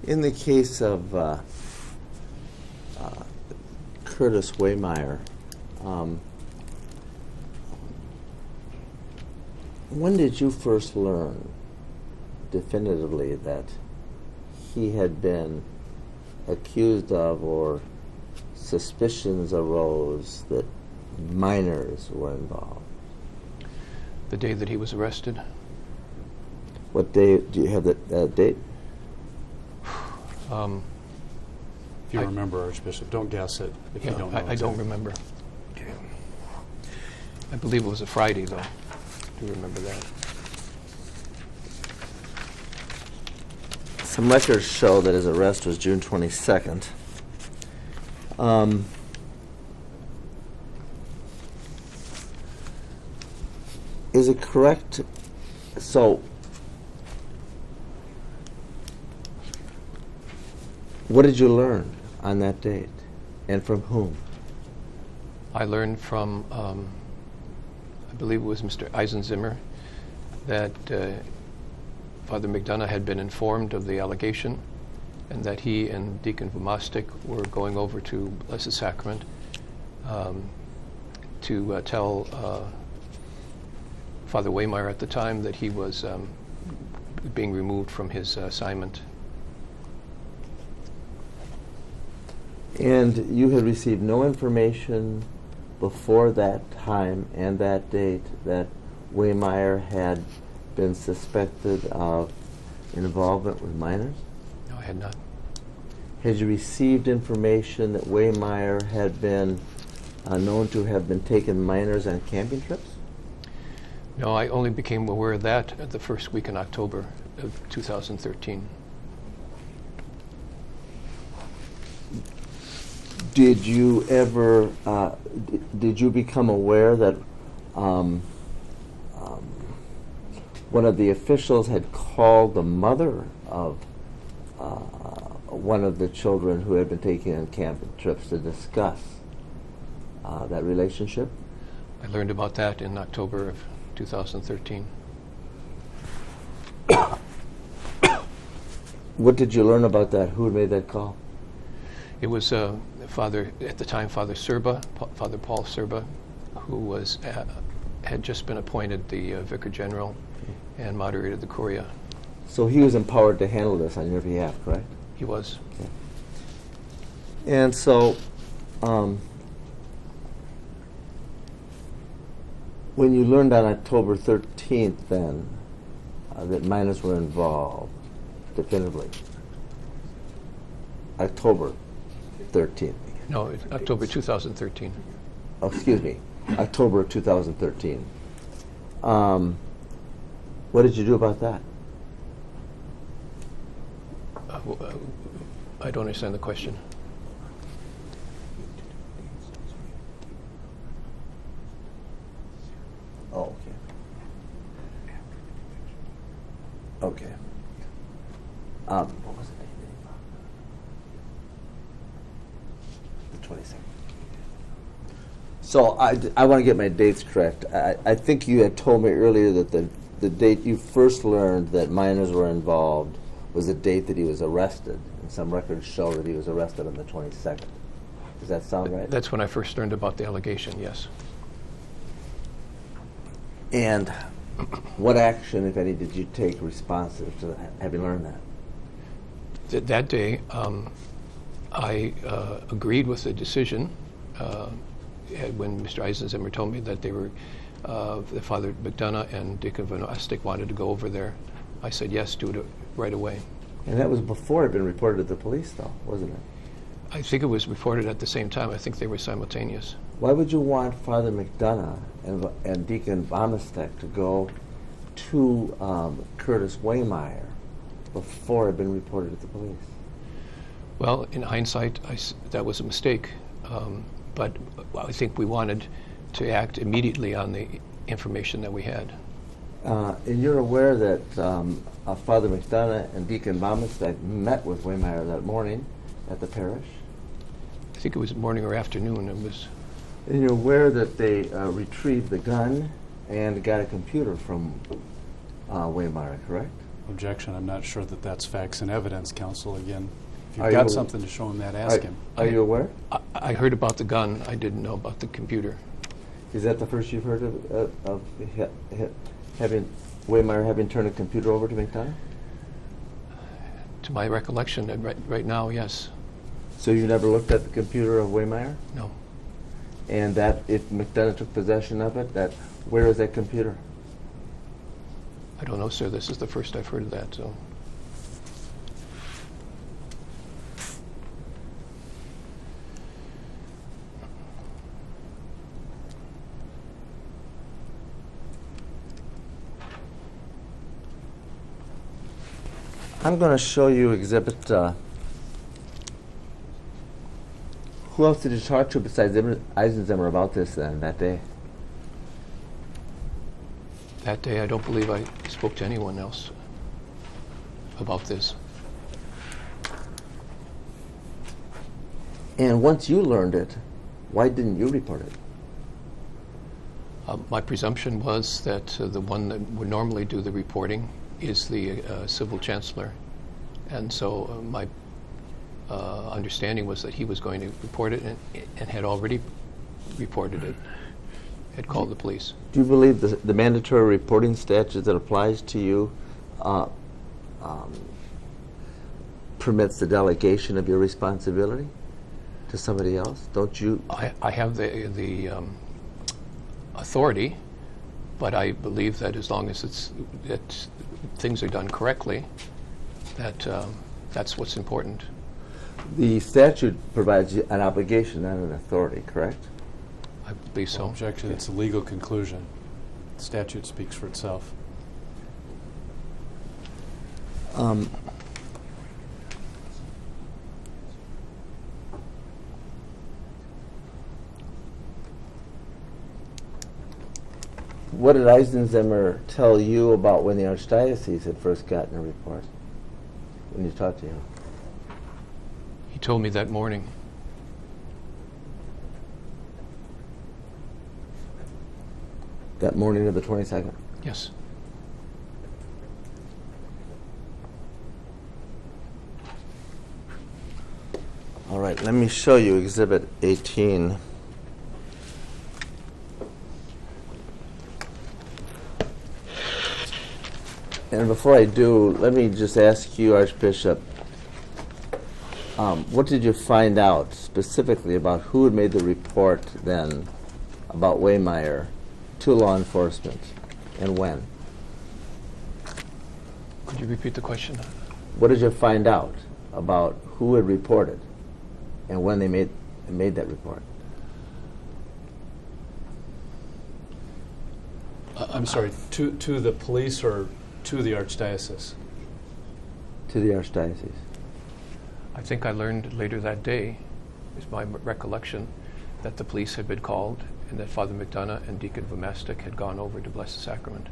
In the case of Curtis Wehmeyer, when did you first learn definitively that he had been accused of, or suspicions arose that minors were involved? The day that he was arrested. What day? Do you have that date? If you remember, Archbishop, don't guess it if you don't know. I don't remember. I believe it was a Friday, though. I do remember that. Some records show that his arrest was June 22nd. Is it correct? So, what did you learn on that date, and from whom? I learned from, I believe it was Mr. Eisenzimmer, that Father McDonough had been informed of the allegation, and that he and Deacon Vomastik were going over to Blessed Sacrament to tell Father Wehmeyer at the time that he was being removed from his assignment. And you had received no information before that time and that date that Wehmeyer had been suspected of involvement with minors? No, I had not. Had you received information that Wehmeyer had been known to have been taking minors on camping trips? No, I only became aware of that at the first week in October of 2013. Did you ever, did you become aware that one of the officials had called the mother of one of the children who had been taken on camping trips to discuss that relationship? I learned about that in October of 2013. What did you learn about that? Who had made that call? It was Father, at the time, Father Serba, Father Paul Serba, who was had just been appointed the Vicar General and moderated the Curia. So he was empowered to handle this on your behalf, correct? He was. Okay. And so, when you learned on October 13th, then, that minors were involved, definitively, October 13th. No, it's October 2013. Oh, excuse me, October of 2013. What did you do about that? I don't understand the question. Oh, okay. Okay. What was the date? The 22nd. So I want to get my dates correct. I think you had told me earlier that the date you first learned that minors were involved was the date that he was arrested, and some records show that he was arrested on the 22nd. Does that sound right? That's when I first learned about the allegation, yes. And what action, if any, did you take responsive to having learned that? That day, I agreed with the decision when Mr. Eisenzimmer told me that they were, that Father McDonough and Deacon Vomastik wanted to go over there. I said yes, do it right away. And that was before it had been reported to the police, though, wasn't it? I think it was reported at the same time. I think they were simultaneous. Why would you want Father McDonough and Deacon Vomastik to go to Curtis Wehmeyer before it had been reported to the police? Well, in hindsight, that was a mistake. But I think we wanted to act immediately on the information that we had. And you're aware that Father McDonough and Deacon Vomastik met with Wehmeyer that morning at the parish? I think it was morning or afternoon. It was. And you're aware that they retrieved the gun and got a computer from Wehmeyer, correct? objection. I'm not sure that that's facts and evidence, counsel. Again, if Are you've got you- something to show him that, ask him. Are you aware? I heard about the gun. I didn't know about the computer. Is that the first you've heard of having Wehmeyer having turned a computer over to McDonough? To my recollection, right now, yes. So you never looked at the computer of Wehmeyer? No. And that if McDonough took possession of it, that where is that computer? I don't know, sir. This is the first I've heard of that, so. I'm going to show you exhibit. Who else did you talk to besides Eisenzemer about this then that day? That day, I don't believe I spoke to anyone else about this. And once you learned it, why didn't you report it? My presumption was that the one that would normally do the reporting is the civil chancellor. And so my understanding was that he was going to report it and had already reported it, had called the police. Do you believe the mandatory reporting statute that applies to you permits the delegation of your responsibility to somebody else? Don't you? I have the authority, but I believe that as long as that things are done correctly, that's what's important. The statute provides you an obligation, not an authority, correct? I believe so. Objection. It's a legal conclusion. The statute speaks for itself. What did Eisenzemer tell you about when the Archdiocese had first gotten a report, when you talked to him? He told me that morning. That morning of the 22nd? Yes. All right, let me show you Exhibit 18. And before I do, let me just ask you, Archbishop, what did you find out specifically about who had made the report then about Wehmeyer to law enforcement and when? Could you repeat the question? What did you find out about who had reported and when they made that report? I'm sorry, to the police or to the Archdiocese? To the Archdiocese. I think I learned later that day, is my recollection, that the police had been called and that Father McDonough and Deacon Wehmeyer had gone over to bless the sacrament.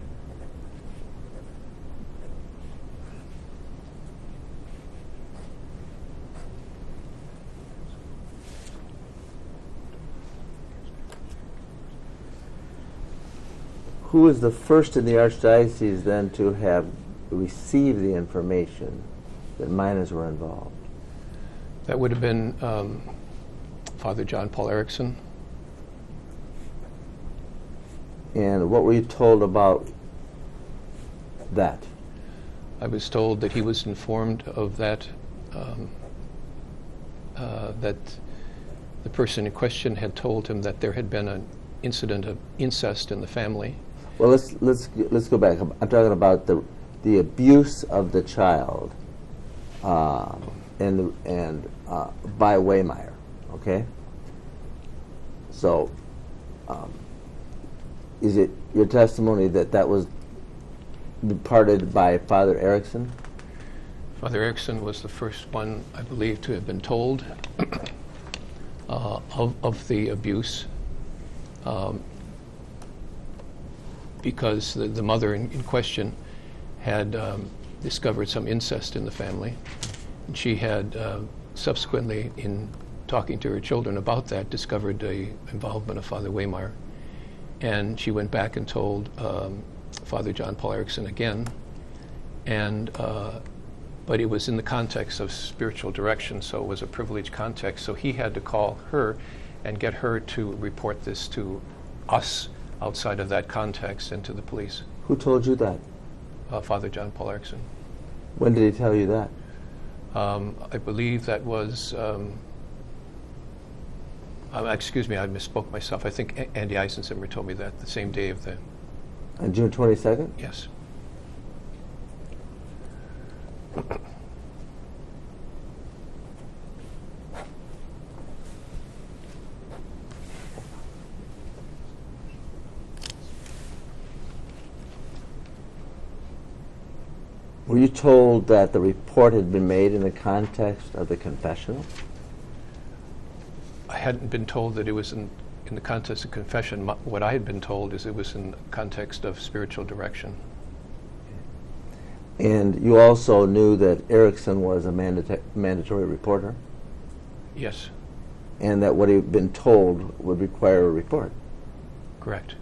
Who was the first in the Archdiocese then to have received the information that minors were involved? That would have been Father John Paul Erickson. And what were you told about that? I was told that he was informed of that, that the person in question had told him that there had been an incident of incest in the family. Well, let's go back. I'm talking about the abuse of the child, and by Wehmeyer. Okay. So, is it your testimony that was imparted by Father Erickson? Father Erickson was the first one, I believe, to have been told of the abuse. Because the mother in question had discovered some incest in the family. And she had subsequently, in talking to her children about that, discovered the involvement of Father Wehmeyer. And she went back and told Father John Paul Erickson again. and but it was in the context of spiritual direction, so it was a privileged context. So he had to call her and get her to report this to us outside of that context and to the police. Who told you that? Father John Paul Erickson. When did he tell you that? I believe that was, excuse me, I misspoke myself. I think Andy Eisensimmer told me that the same day of the... On June 22nd? Yes. Were you told that the report had been made in the context of the confessional? I hadn't been told that it was in the context of confession. What I had been told is it was in the context of spiritual direction. And you also knew that Erickson was a mandatory reporter? Yes. And that what he'd been told would require a report? Correct.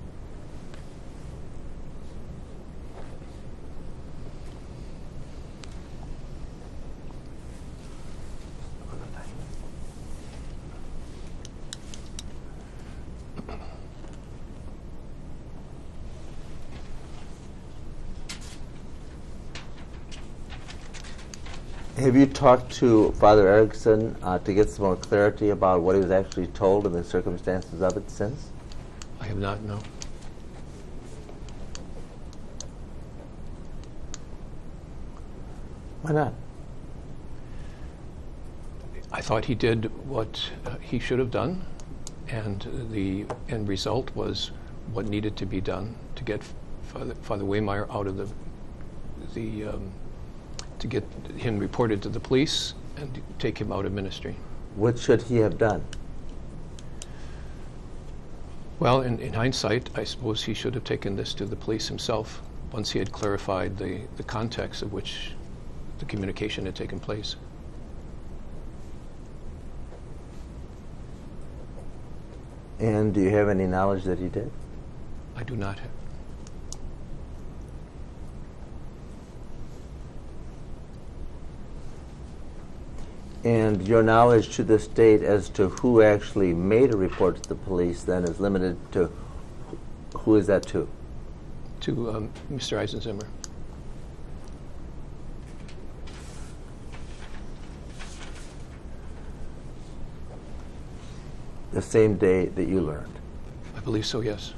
Have you talked to Father Erickson to get some more clarity about what he was actually told and the circumstances of it since? I have not, no. Why not? I thought he did what he should have done, and the end result was what needed to be done to get Father Wehmeyer out of to get him reported to the police and to take him out of ministry. What should he have done? Well, in hindsight, I suppose he should have taken this to the police himself once he had clarified the context of which the communication had taken place. And do you have any knowledge that he did? I do not have. And your knowledge to this date as to who actually made a report to the police then is limited to, who is that to? To Mr. Eisensimmer. The same day that you learned? I believe so, yes.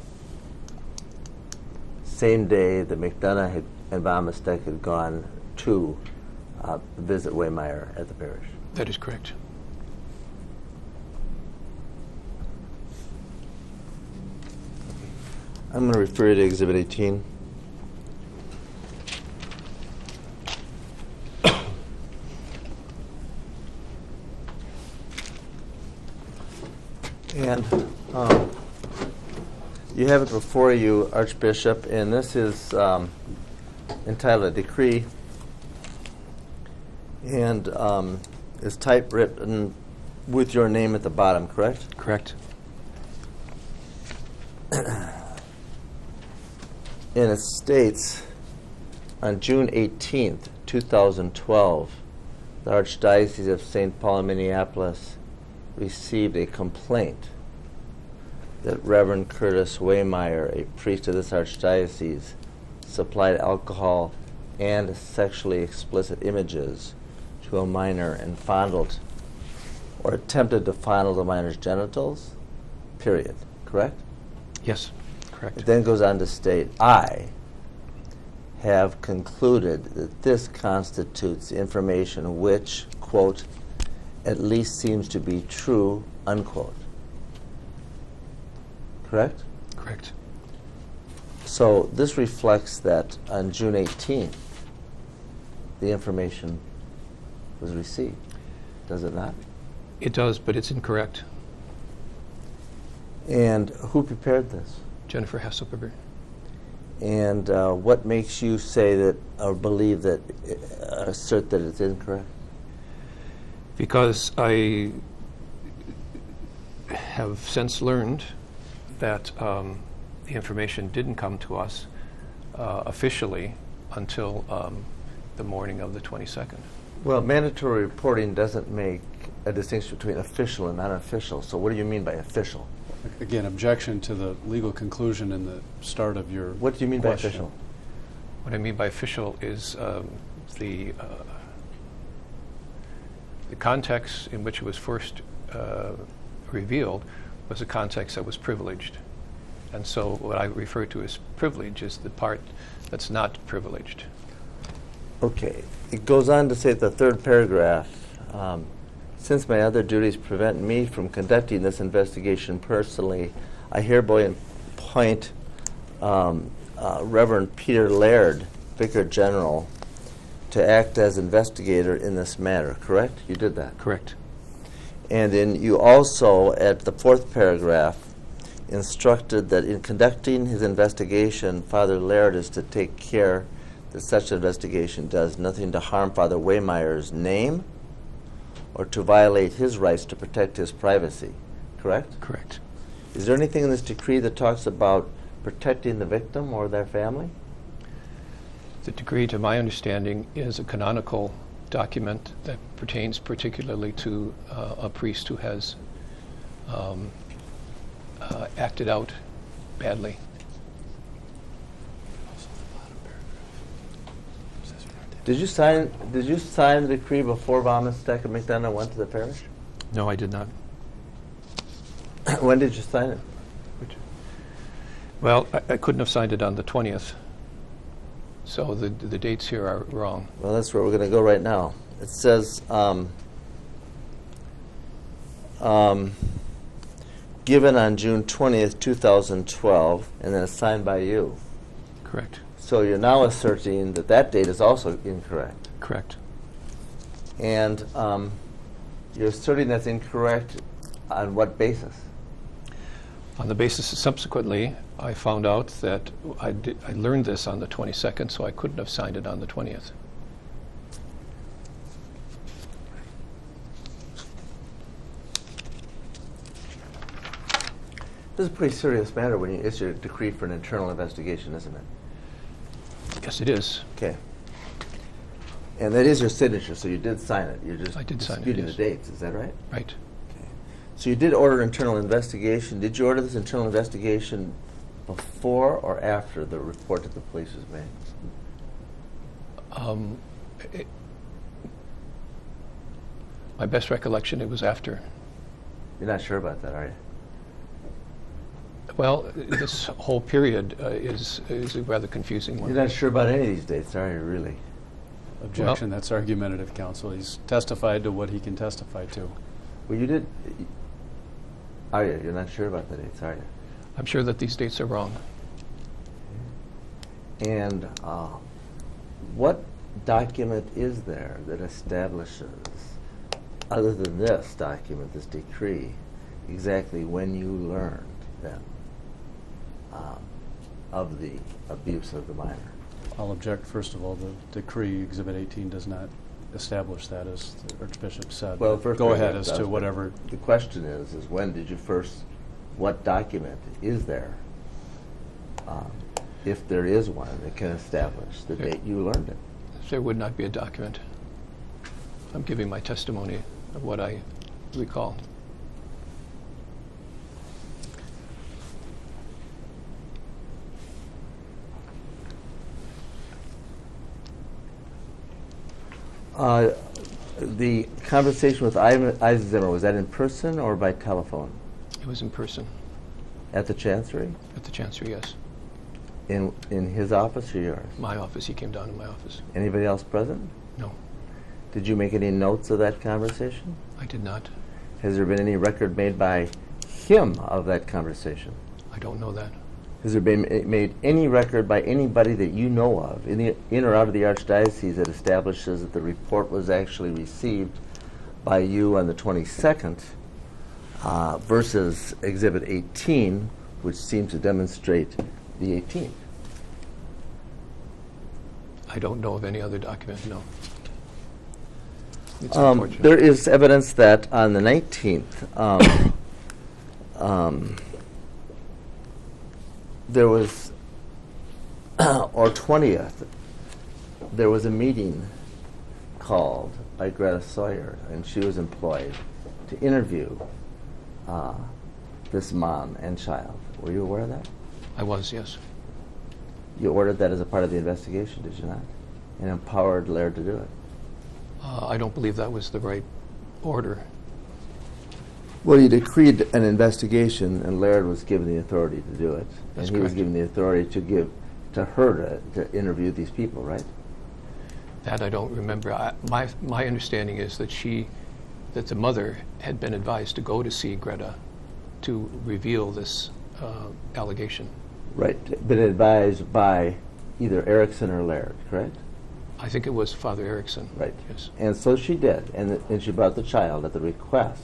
Same day that McDonough and Vomistek had gone to visit Wehmeyer at the parish? That is correct. I'm going to refer you to Exhibit 18. And you have it before you, Archbishop, and this is entitled A Decree, and is typewritten with your name at the bottom, correct? Correct. And it states, on June 18th, 2012, the Archdiocese of St. Paul in Minneapolis received a complaint that Reverend Curtis Wehmeyer, a priest of this archdiocese, supplied alcohol and sexually explicit images to a minor and fondled or attempted to fondle the minor's genitals, period. Correct? Yes, correct. It then goes on to state, I have concluded that this constitutes information which, quote, at least seems to be true, unquote. Correct? Correct. So this reflects that on June 18th, the information was received. Does it not? It does, but it's incorrect. And who prepared this? Jennifer Hasselberger. And what makes you say that, or believe that, assert that it's incorrect? Because I have since learned that the information didn't come to us officially until the morning of the 22nd. Well, mandatory reporting doesn't make a distinction between official and unofficial. So what do you mean by official? Again, objection to the legal conclusion in the start of your What do you mean question. by official? What I mean by official is the context in which it was first revealed was a context that was privileged. And so what I refer to as privilege is the part that's not privileged. Okay. It goes on to say, the third paragraph, since my other duties prevent me from conducting this investigation personally, I hereby appoint Reverend Peter Laird, Vicar General, to act as investigator in this matter, correct? You did that? Correct. And then you also, at the fourth paragraph, instructed that in conducting his investigation, Father Laird is to take care that such investigation does nothing to harm Father Wehmeyer's name or to violate his rights to protect his privacy, correct? Correct. Is there anything in this decree that talks about protecting the victim or their family? The decree, to my understanding, is a canonical document that pertains particularly to a priest who has acted out badly. Did you sign the decree before Wehmeyer and McDonough went to the parish? No, I did not. When did you sign it? Well, I couldn't have signed it on the 20th. So the dates here are wrong. Well, that's where we're going to go right now. It says, given on June 20th, 2012, and then it's signed by you. Correct. So you're now asserting that that date is also incorrect. Correct. And you're asserting that's incorrect on what basis? On the basis that subsequently I found out that I learned this on the 22nd, so I couldn't have signed it on the 20th. This is a pretty serious matter when you issue a decree for an internal investigation, isn't it? Yes, it is. Okay. And that is your signature, so you did sign it. You're just I did sign it, disputing yes. the dates, is that right? Right. Okay. So you did order internal investigation. Did you order this internal investigation before or after the report that the police was made? My best recollection, it was after. You're not sure about that, are you? Well, this whole period is a rather confusing one. You're not sure about any of these dates, are you, really? Objection, Well- that's argumentative, counsel. He's testified to what he can testify to. Well, you did. Are you? You're not sure about the dates, are you? I'm sure that these dates are wrong. And what document is there that establishes, other than this document, this decree, exactly when you learned then of the abuse of the minor? I'll object, first of all. The decree, Exhibit 18, does not establish that, as the Archbishop said. Well, first go paragraph ahead as does, to but whatever. The question is when did you first, what document is there, if there is one, that can establish the date you learned it? There would not be a document. I'm giving my testimony of what I recall. The conversation with Eisen Zimmer, was that in person or by telephone? It was in person At the Chancery? at the Chancery, yes. In his office or yours? My office, he came down to my office. Anybody else present? No, Did you make any notes of that conversation? I did not. Has there been any record made by him of that conversation? I don't know that. Has there been made any record by anybody that you know of in or out of the Archdiocese that establishes that the report was actually received by you on the 22nd versus Exhibit 18, which seems to demonstrate the 18th? I don't know of any other document, no. It's unfortunate. There is evidence that on the 19th, there was, or 20th, there was a meeting called by Greta Sawyer, and she was employed to interview this mom and child. Were you aware of that? I was, yes. You ordered that as a part of the investigation, did you not? And empowered Laird to do it. I don't believe that was the right order. Well, you decreed an investigation, and Laird was given the authority to do it. That's and he was correct. given the authority to give to her to interview these people, right? That I don't remember. My understanding is that that the mother had been advised to go to see Greta to reveal this allegation. Right. Been advised by either Erickson or Laird, correct? I think it was Father Erickson. Right. Yes. And so she did, and she brought the child at the request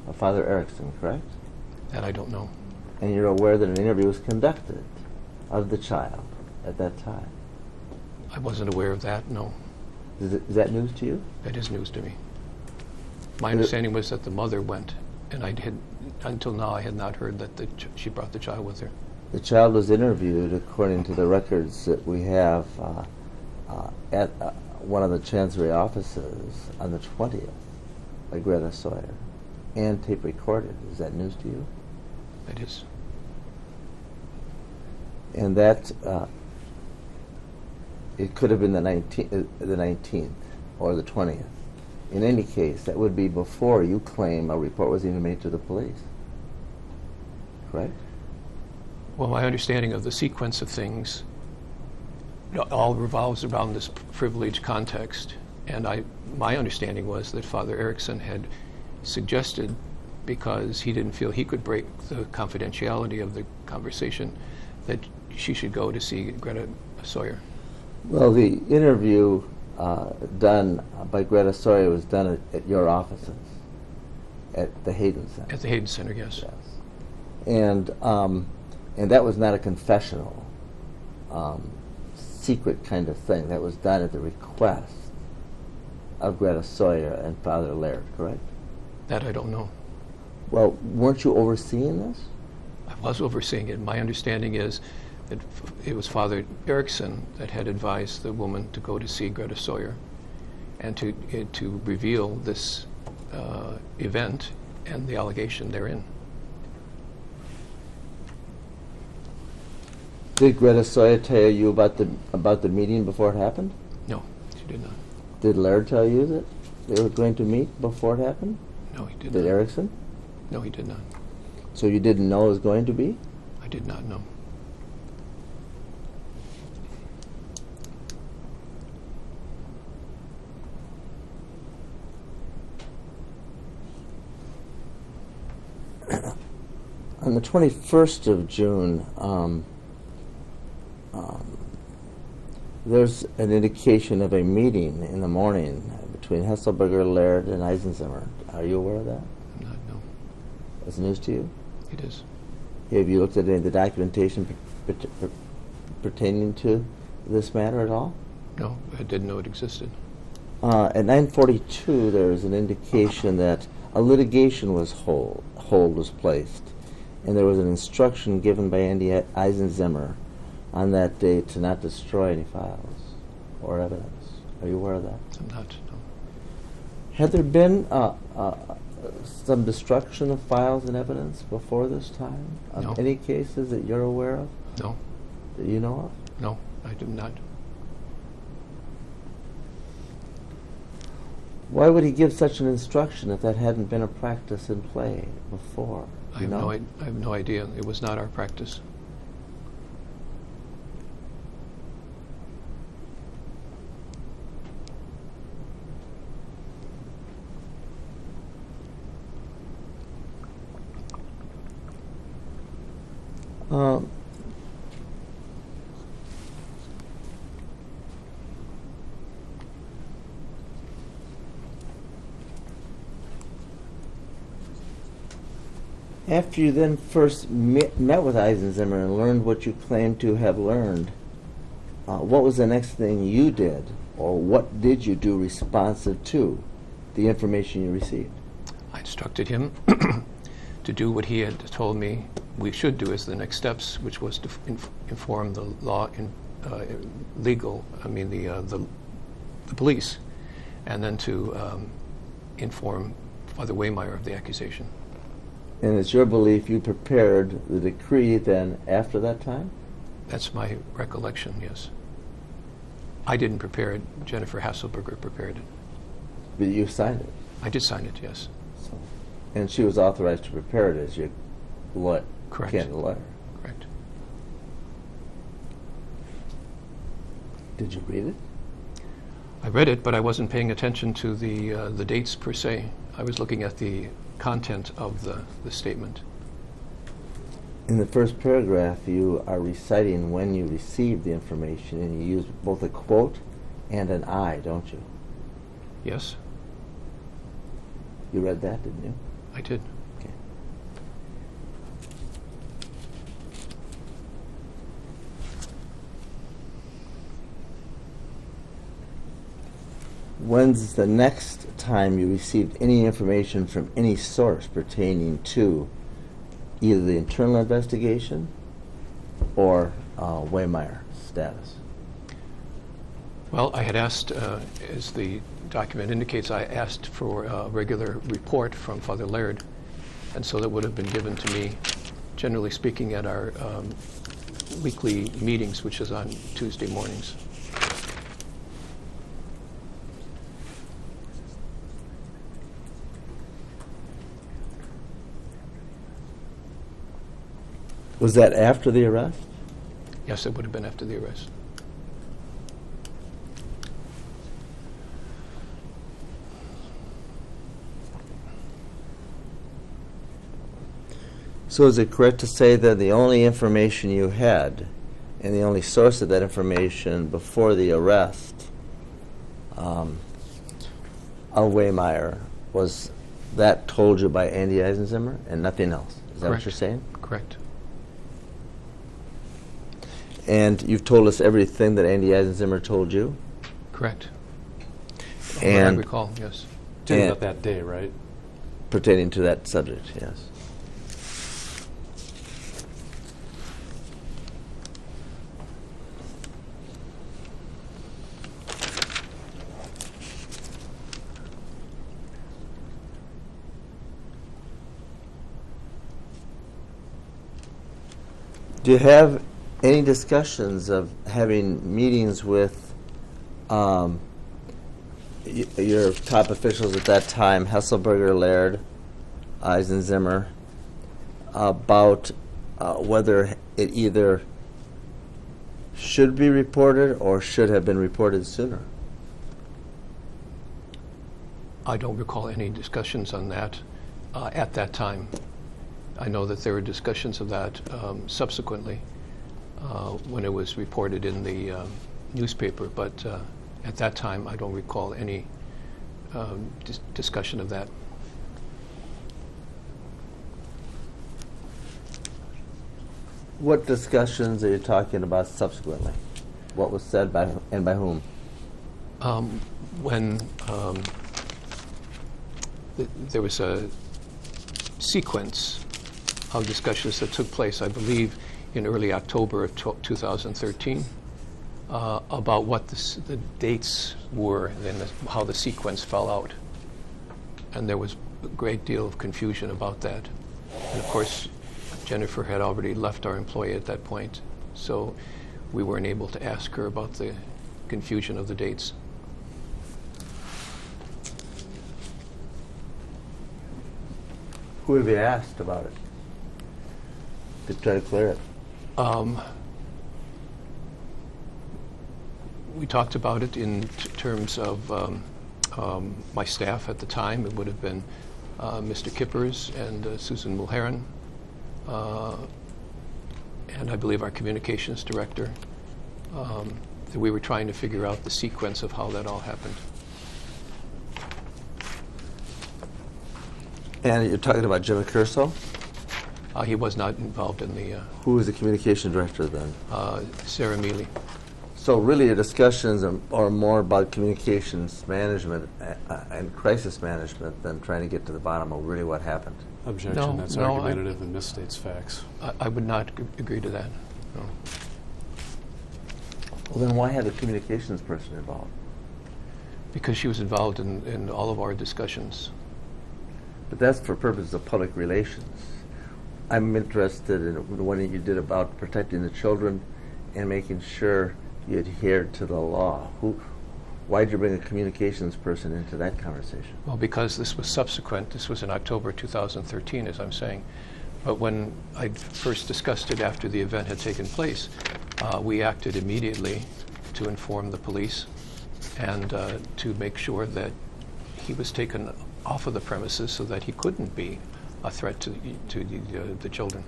of Father Erickson, correct? That I don't know. And you're aware that an interview was conducted of the child at that time. I wasn't aware of that, no. Is that news to you? That is news to me. My understanding was that the mother went, and until now I had not heard that she brought the child with her. The child was interviewed, according to the records that we have, at one of the Chancery offices on the 20th by Greta Sawyer, and tape recorded. Is that news to you? It is. And that it could have been the 19th or the 20th. In any case, that would be before you claim a report was even made to the police, correct? Well, my understanding of the sequence of things all revolves around this privileged context, and my understanding was that Father Erickson had suggested, because he didn't feel he could break the confidentiality of the conversation, that she should go to see Greta Sawyer. Well, the interview done by Greta Sawyer was done at your offices, at the Hayden Center. At the Hayden Center, yes. Yes. And that was not a confessional, secret kind of thing. That was done at the request of Greta Sawyer and Father Laird, correct? That I don't know. Well, weren't you overseeing this? I was overseeing it. My understanding is that it was Father Erickson that had advised the woman to go to see Greta Sawyer and to reveal this event and the allegation therein. Did Greta Sawyer tell you about the meeting before it happened? No, she did not. Did Laird tell you that they were going to meet before it happened? No, he did Did not. Erickson? No, he did not. So you didn't know it was going to be? I did not know. On the 21st of June, there's an indication of a meeting in the morning between Hesselberger, Laird, and Eisenzimmer. Are you aware of that? Not no. That's news to you? It is. Have you looked at any of the documentation pertaining to this matter at all? No, I didn't know it existed. At 9:42, there is an indication that a litigation hold was placed, and there was an instruction given by Andy Eisenzimmer on that day to not destroy any files or evidence. Are you aware of that? I'm not. No. Had there been some destruction of files and evidence before this time? Of No. any cases that you're aware of, No. that you know of? No, I do not. Why would he give such an instruction if that hadn't been a practice in play before? I have no idea. It was not our practice. After you then first met with Eisenzimmer and learned what you claimed to have learned, what was the next thing you did, or what did you do responsive to the information you received? I instructed him to do what he had told me we should do as the next steps, which was to inform the law, the the police, and then to inform Father Wehmeyer of the accusation. And it's your belief you prepared the decree then after that time? That's my recollection, yes. I didn't prepare it. Jennifer Hasselberger prepared it. But you signed it? I did sign it, yes. So, and she was authorized to prepare it as your Correct. candidate lawyer? Correct. Did you read it? I read it, but I wasn't paying attention to the dates per se. I was looking at the content of the statement. In the first paragraph, you are reciting when you received the information, and you use both a quote and an I, don't you? Yes, You read that, didn't you? I did. Okay. When's the next time you received any information from any source pertaining to either the internal investigation or Wehmeyer status? Well, I had asked, as the document indicates, I asked for a regular report from Father Laird, and so that would have been given to me, generally speaking, at our weekly meetings, which is on Tuesday mornings. Was that after the arrest? Yes, it would have been after the arrest. So is it correct to say that the only information you had and the only source of that information before the arrest of Wehmeyer was that told you by Andy Eisenzimmer and nothing else? Is that what Correct. you're saying? Correct. And you've told us everything that Andy Eisenzimmer told you? Correct. What I And recall, yes. Talking And- about that day, right? pertaining to that subject, yes. Do you have any discussions of having meetings with your top officials at that time, Hesselberger, Laird, Eisenzimmer, about whether it either should be reported or should have been reported sooner? I don't recall any discussions on that at that time. I know that there were discussions of that subsequently when it was reported in the newspaper, but at that time I don't recall any discussion of that. What discussions are you talking about subsequently? What was said by and by whom? When there was a sequence of discussions that took place, I believe, in early October of 2013, about what the dates were and how the sequence fell out. And there was a great deal of confusion about that. And of course, Jennifer had already left our employ at that point, so we weren't able to ask her about the confusion of the dates. Who have you asked about it to try to clear it? We talked about it in terms of my staff at the time. It would have been Mr. Kippers and Susan Mulheron, and I believe our communications director. That we were trying to figure out the sequence of how that all happened. And you're talking about Jim Curso? He was not involved in the Who was the communication director then? Sarah Mealy. So really your discussions are more about communications management and crisis management than trying to get to the bottom of really what happened. Objection. No, That's no, argumentative and misstates facts. I would not agree to that. No. Well, then why have the communications person involved? Because she was involved in all of our discussions. But that's for purposes of public relations. I'm interested in the one that you did about protecting the children and making sure you adhered to the law. Why did you bring a communications person into that conversation? Well, because this was subsequent. This was in October 2013, as I'm saying. But when I first discussed it after the event had taken place, we acted immediately to inform the police and to make sure that he was taken off of the premises so that he couldn't be a threat to the children.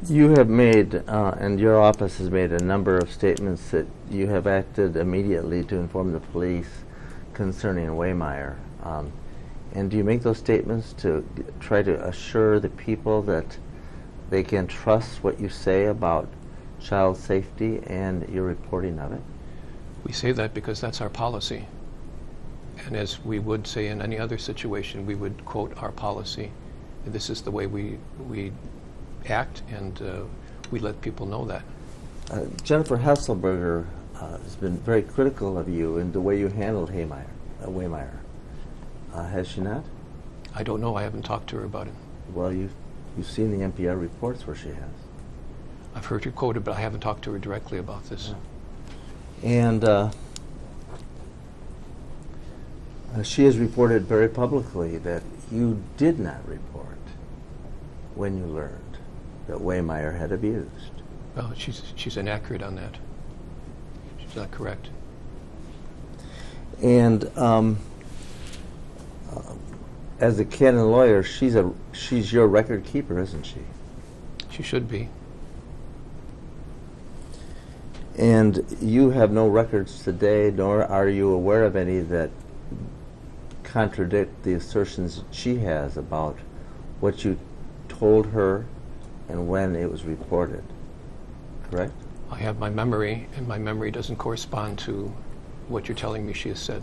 You have made, and your office has made a number of statements that you have acted immediately to inform the police concerning Wehmeyer. And do you make those statements to try to assure the people that they can trust what you say about child safety and your reporting of it? We say that because that's our policy. And as we would say in any other situation, we would quote our policy. And this is the way we act, and we let people know that. Jennifer Hesselberger has been very critical of you in the way you handled Wehmeyer. Has she not? I don't know. I haven't talked to her about it. Well, you've seen the NPR reports where she has. I've heard her quoted, but I haven't talked to her directly about this. And she has reported very publicly that you did not report when you learned that Wehmeyer had abused. Well, she's inaccurate on that. She's not correct. And as a canon lawyer, she's your record keeper, isn't she? She should be. And you have no records today, nor are you aware of any that contradict the assertions she has about what you told her and when it was reported, correct? I have my memory, and my memory doesn't correspond to what you're telling me she has said.